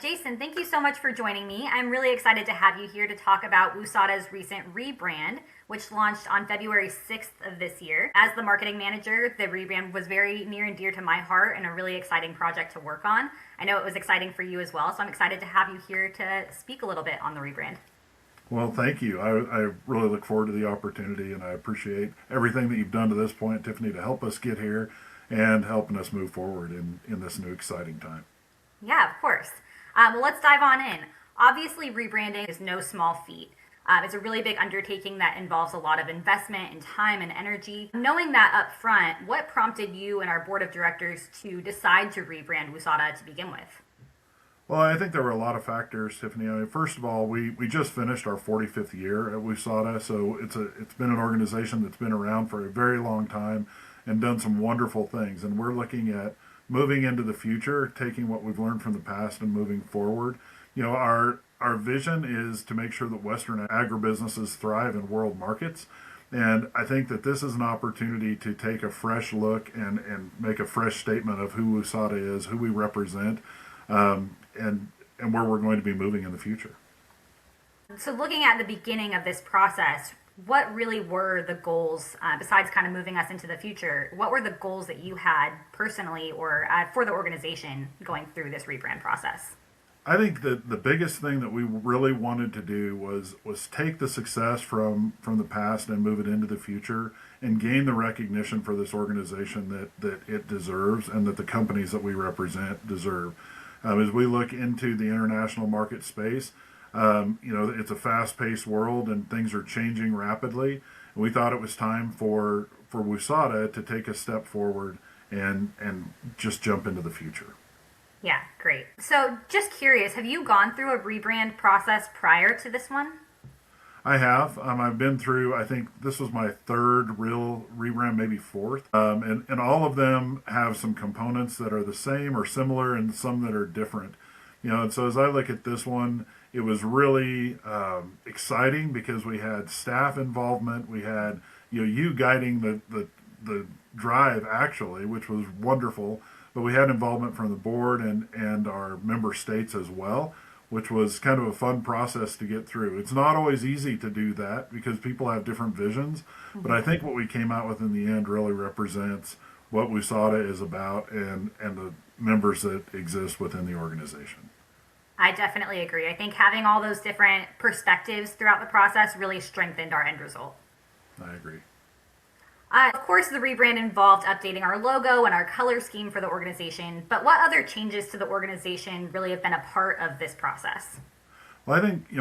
Jason, thank you so much for joining me. I'm really excited to have you here to talk about WUSATA's recent rebrand, which launched on February 6th of this year. As the marketing manager, the rebrand was very near and dear to my heart and a really exciting project to work on. I know it was exciting for you as well, so I'm excited to have you here to speak a little bit on the rebrand. Well, thank you. I really look forward to the opportunity, and I appreciate everything that you've done to this point, Tiffany, to help us get here and helping us move forward in this new exciting time. Yeah, of course. Well, let's dive on in. Obviously, rebranding is no small feat. It's a really big undertaking that involves a lot of investment and time and energy. Knowing that up front, what prompted you and our board of directors to decide to rebrand WUSATA to begin with? Well, I think there were a lot of factors, Tiffany. I mean, first of all, we just finished our 45th year at WUSATA, so it's been an organization that's been around for a very long time and done some wonderful things. And we're looking at moving into the future, taking what we've learned from the past and moving forward. Our vision is to make sure that Western agribusinesses thrive in world markets. And I think that this is an opportunity to take a fresh look and make a fresh statement of who WUSATA is, who we represent, and where we're going to be moving in the future. So, looking at the beginning of this process, what really were the goals, besides kind of moving us into the future? What were the goals that you had personally or for the organization going through this rebrand process? I think that the biggest thing that we really wanted to do was take the success from the past and move it into the future and gain the recognition for this organization that it deserves and that the companies that we represent deserve. As we look into the international market space, it's a fast-paced world and things are changing rapidly. And we thought it was time for WUSATA to take a step forward and just jump into the future. Yeah, great. So, just curious, have you gone through a rebrand process prior to this one? I have. I've been through, I think this was my third real rebrand, maybe fourth. And all of them have some components that are the same or similar and some that are different. And so as I look at this one, it was really exciting because we had staff involvement. We had, you guiding the drive actually, which was wonderful. But we had involvement from the board and our member states as well, which was kind of a fun process to get through. It's not always easy to do that because people have different visions, but I think what we came out with in the end really represents what WUSATA is about and the members that exist within the organization. I definitely agree. I think having all those different perspectives throughout the process really strengthened our end result. I agree. Of course, the rebrand involved updating our logo and our color scheme for the organization, but what other changes to the organization really have been a part of this process? Well, I think,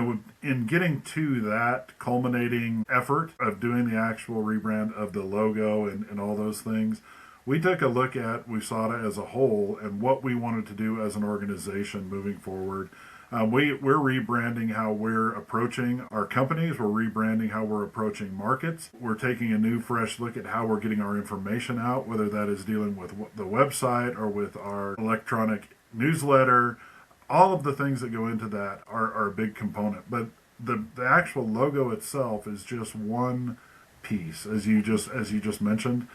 in getting to that culminating effort of doing the actual rebrand of the logo and all those things, we took a look at WUSATA as a whole and what we wanted to do as an organization moving forward. We're rebranding how we're approaching our companies. We're rebranding how we're approaching markets. We're taking a new, fresh look at how we're getting our information out, whether that is dealing with the website or with our electronic newsletter. All of the things that go into that are a big component. But the actual logo itself is just one piece, as you just mentioned.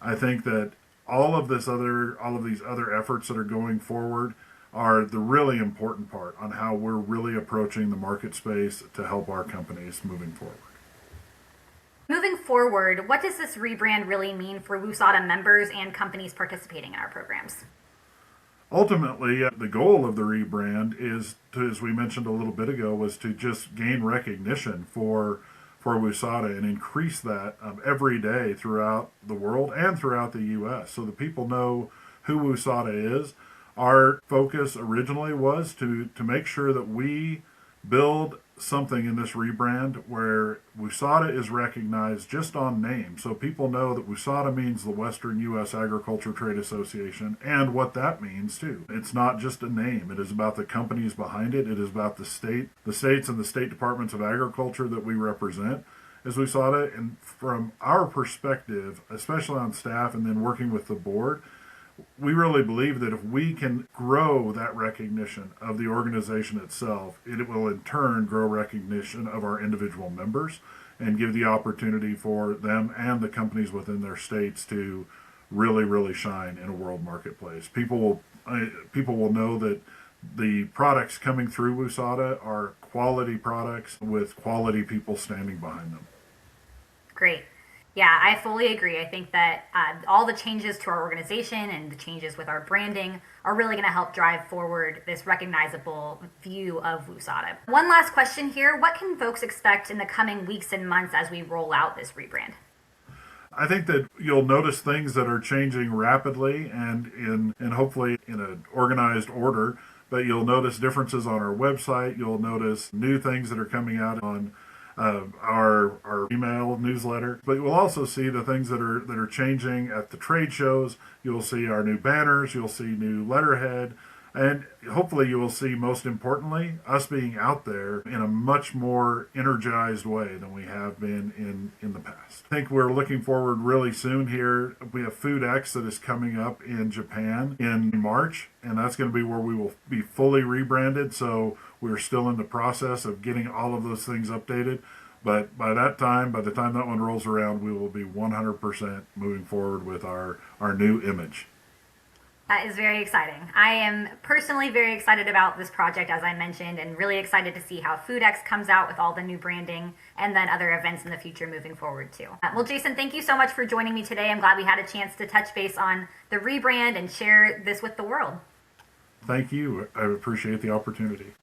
I think that all of these other efforts that are going forward are the really important part on how we're really approaching the market space to help our companies moving forward. Moving forward, what does this rebrand really mean for WUSATA members and companies participating in our programs? Ultimately, the goal of the rebrand is to, as we mentioned a little bit ago, was to just gain recognition for WUSATA and increase that every day throughout the world and throughout the U.S. so that people know who WUSATA is. Our focus originally was to make sure that we build something in this rebrand where WUSATA is recognized just on name. So people know that WUSATA means the Western U.S. Agriculture Trade Association and what that means too. It's not just a name. It is about the companies behind it. It is about the states and the state departments of agriculture that we represent as WUSATA. And from our perspective, especially on staff and then working with the board, we really believe that if we can grow that recognition of the organization itself, it will in turn grow recognition of our individual members and give the opportunity for them and the companies within their states to really, really shine in a world marketplace. People will know that the products coming through WUSATA are quality products with quality people standing behind them. Great. Yeah, I fully agree. I think that all the changes to our organization and the changes with our branding are really going to help drive forward this recognizable view of WUSATA. One last question here. What can folks expect in the coming weeks and months as we roll out this rebrand? I think that you'll notice things that are changing rapidly and hopefully in an organized order, but you'll notice differences on our website. You'll notice new things that are coming out on our email newsletter, but you'll also see the things that are changing at the trade shows. You'll see our new banners, you'll see new letterhead, and hopefully you will see, most importantly, us being out there in a much more energized way than we have been in the past. I think we're looking forward really soon here. We have Food X that is coming up in Japan in March, and that's going to be where we will be fully rebranded. So we're still in the process of getting all of those things updated. But by the time that one rolls around, we will be 100% moving forward with our new image. That is very exciting. I am personally very excited about this project, as I mentioned, and really excited to see how FoodX comes out with all the new branding and then other events in the future moving forward too. Well, Jason, thank you so much for joining me today. I'm glad we had a chance to touch base on the rebrand and share this with the world. Thank you. I appreciate the opportunity.